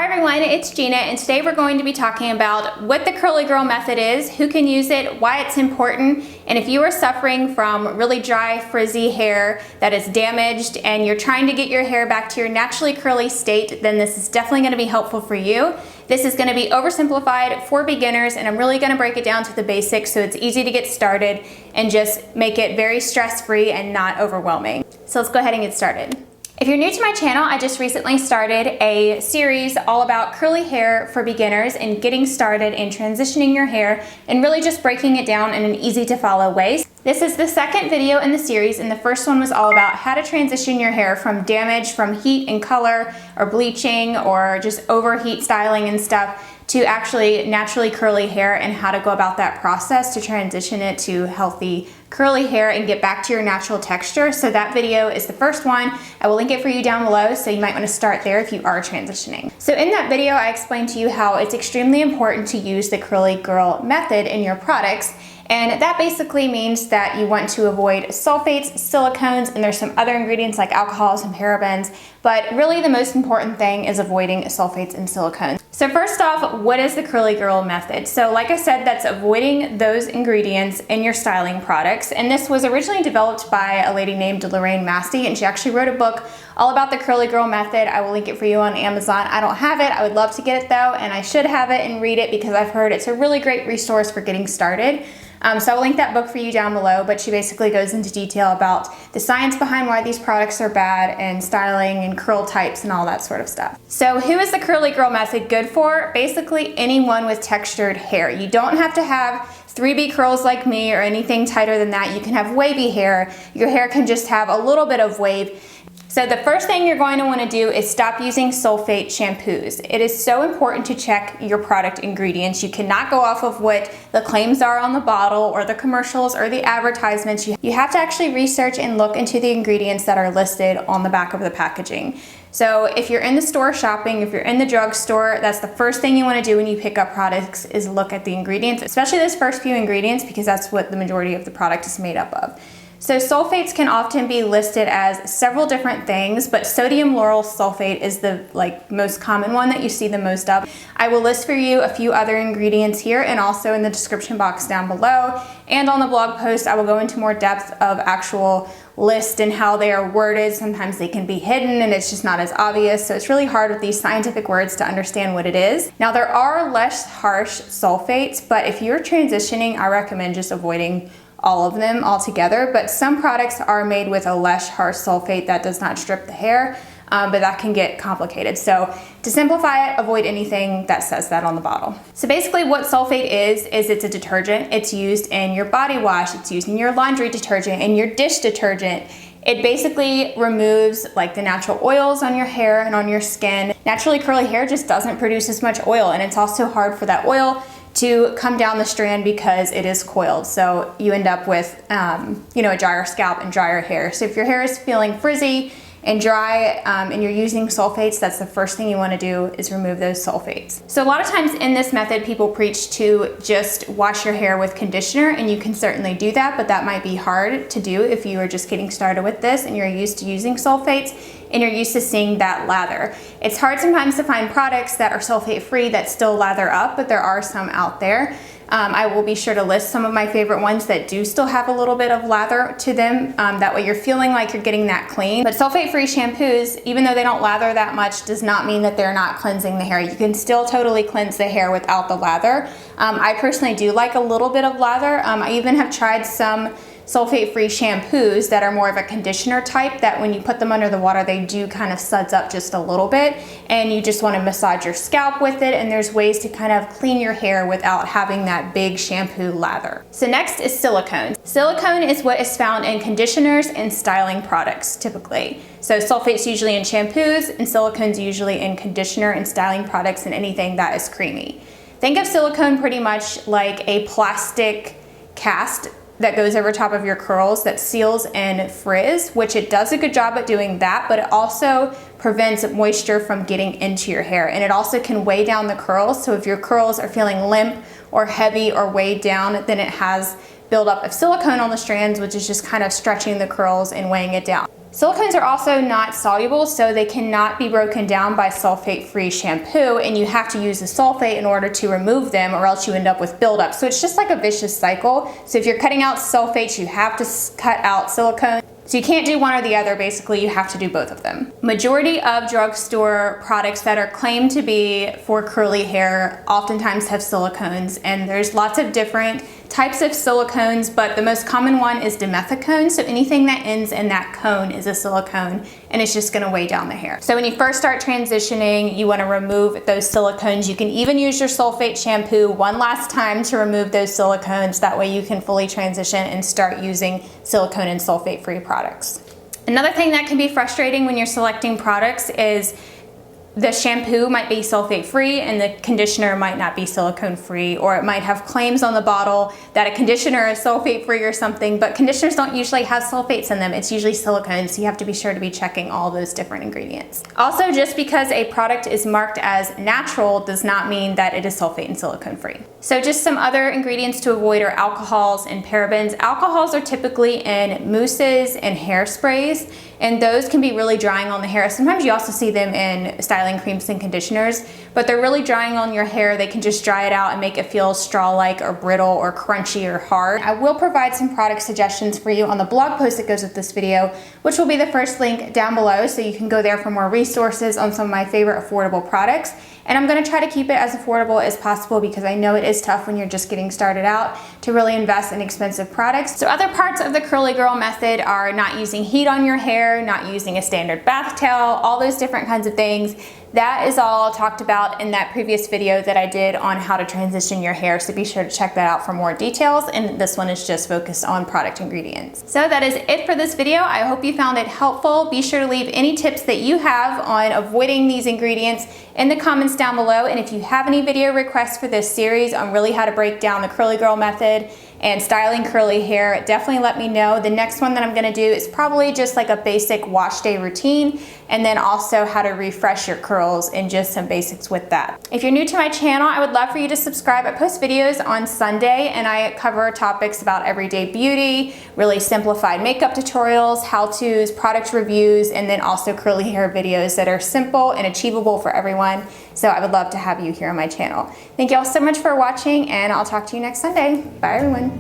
Hi everyone, it's Gina, and today we're going to be talking about what the Curly Girl Method is, who can use it, why it's important, and if you are suffering from really dry, frizzy hair that is damaged and you're trying to get your hair back to your naturally curly state, then this is definitely going to be helpful for you. This is going to be oversimplified for beginners, and I'm really going to break it down to the basics so it's easy to get started and just make it very stress-free and not overwhelming. So let's go ahead and get started. If you're new to my channel, I just recently started a series all about curly hair for beginners and getting started in transitioning your hair and really just breaking it down in an easy to follow way. This is the second video in the series, and the first one was all about how to transition your hair from damage from heat and color or bleaching or just overheat styling and stuff to actually naturally curly hair and how to go about that process to transition it to healthy curly hair and get back to your natural texture. So that video is the first one. I will link it for you down below, so you might want to start there if you are transitioning. So in that video, I explained to you how it's extremely important to use the Curly Girl method in your products. And that basically means that you want to avoid sulfates, silicones, and there's some other ingredients like alcohols and parabens, but really the most important thing is avoiding sulfates and silicones. So first off, what is the Curly Girl method? So like I said, that's avoiding those ingredients in your styling products. And this was originally developed by a lady named Lorraine Massey, and she actually wrote a book all about the Curly Girl method. I will link it for you on Amazon. I don't have it. I would love to get it though, and I should have it and read it because I've heard it's a really great resource for getting started. So I will link that book for you down below, but she basically goes into detail about the science behind why these products are bad and styling and curl types and all that sort of stuff. So who is the Curly Girl method good for? Basically anyone with textured hair. You don't have to have 3B curls like me or anything tighter than that. You can have wavy hair. Your hair can just have a little bit of wave. So the first thing you're going to want to do is stop using sulfate shampoos. It is so important to check your product ingredients. You cannot go off of what the claims are on the bottle or the commercials or the advertisements. You have to actually research and look into the ingredients that are listed on the back of the packaging. So if you're in the store shopping, if you're in the drugstore, that's the first thing you want to do when you pick up products is look at the ingredients, especially those first few ingredients, because that's what the majority of the product is made up of. So sulfates can often be listed as several different things, but sodium lauryl sulfate is the most common one that you see the most of. I will list for you a few other ingredients here and also in the description box down below. And on the blog post, I will go into more depth of actual list and how they are worded. Sometimes they can be hidden and it's just not as obvious. So it's really hard with these scientific words to understand what it is. Now there are less harsh sulfates, but if you're transitioning, I recommend just avoiding all of them altogether, but some products are made with a less harsh sulfate that does not strip the hair, but that can get complicated. So to simplify it, avoid anything that says that on the bottle. So basically what sulfate is it's a detergent. It's used in your body wash, it's used in your laundry detergent, and your dish detergent. It basically removes like the natural oils on your hair and on your skin. Naturally curly hair just doesn't produce as much oil, and it's also hard for that oil to come down the strand because it is coiled. So you end up with a drier scalp and drier hair. So if your hair is feeling frizzy and dry and you're using sulfates, that's the first thing you want to do is remove those sulfates. So a lot of times in this method, people preach to just wash your hair with conditioner, and you can certainly do that, but that might be hard to do if you are just getting started with this and you're used to using sulfates and you're used to seeing that lather. It's hard sometimes to find products that are sulfate free that still lather up, but there are some out there. I will be sure to list some of my favorite ones that do still have a little bit of lather to them. That way you're feeling like you're getting that clean. But sulfate-free shampoos, even though they don't lather that much, does not mean that they're not cleansing the hair. You can still totally cleanse the hair without the lather. I personally do like a little bit of lather. I even have tried some sulfate-free shampoos that are more of a conditioner type that when you put them under the water, they do kind of suds up just a little bit, and you just want to massage your scalp with it, and there's ways to kind of clean your hair without having that big shampoo lather. So next is silicone. Silicone is what is found in conditioners and styling products typically. So sulfate's usually in shampoos and silicone's usually in conditioner and styling products and anything that is creamy. Think of silicone pretty much like a plastic cast that goes over top of your curls that seals and frizz, which it does a good job at doing that, but it also prevents moisture from getting into your hair, and it also can weigh down the curls. So if your curls are feeling limp or heavy or weighed down, then it has buildup of silicone on the strands, which is just kind of stretching the curls and weighing it down. Silicones are also not soluble, so they cannot be broken down by sulfate-free shampoo, and you have to use the sulfate in order to remove them, or else you end up with buildup. So it's just like a vicious cycle. So if you're cutting out sulfates, you have to cut out silicone. So you can't do one or the other, basically you have to do both of them. Majority of drugstore products that are claimed to be for curly hair oftentimes have silicones, and there's lots of different types of silicones, but the most common one is dimethicone. So anything that ends in that cone is a silicone, and it's just gonna weigh down the hair. So when you first start transitioning, you wanna remove those silicones. You can even use your sulfate shampoo one last time to remove those silicones. That way you can fully transition and start using silicone and sulfate-free products. Another thing that can be frustrating when you're selecting products is the shampoo might be sulfate free and the conditioner might not be silicone free, or it might have claims on the bottle that a conditioner is sulfate free or something, but conditioners don't usually have sulfates in them. It's usually silicone, so you have to be sure to be checking all those different ingredients. Also, just because a product is marked as natural does not mean that it is sulfate and silicone free. So just some other ingredients to avoid are alcohols and parabens. Alcohols are typically in mousses and hairsprays, and those can be really drying on the hair. Sometimes you also see them in styling creams and conditioners, but they're really drying on your hair. They can just dry it out and make it feel straw-like or brittle or crunchy or hard. I will provide some product suggestions for you on the blog post that goes with this video, which will be the first link down below, so you can go there for more resources on some of my favorite affordable products. And I'm gonna try to keep it as affordable as possible because I know it is tough when you're just getting started out to really invest in expensive products. So other parts of the Curly Girl method are not using heat on your hair, not using a standard bath towel, all those different kinds of things. That is all talked about in that previous video that I did on how to transition your hair, so be sure to check that out for more details, and this one is just focused on product ingredients. So that is it for this video. I hope you found it helpful. Be sure to leave any tips that you have on avoiding these ingredients in the comments down below, and if you have any video requests for this series on really how to break down the Curly Girl method and styling curly hair, definitely let me know. The next one that I'm gonna do is probably just like a basic wash day routine, and then also how to refresh your curls and just some basics with that. If you're new to my channel, I would love for you to subscribe. I post videos on Sunday, and I cover topics about everyday beauty, really simplified makeup tutorials, how-tos, product reviews, and then also curly hair videos that are simple and achievable for everyone. So I would love to have you here on my channel. Thank you all so much for watching, and I'll talk to you next Sunday. Bye everyone.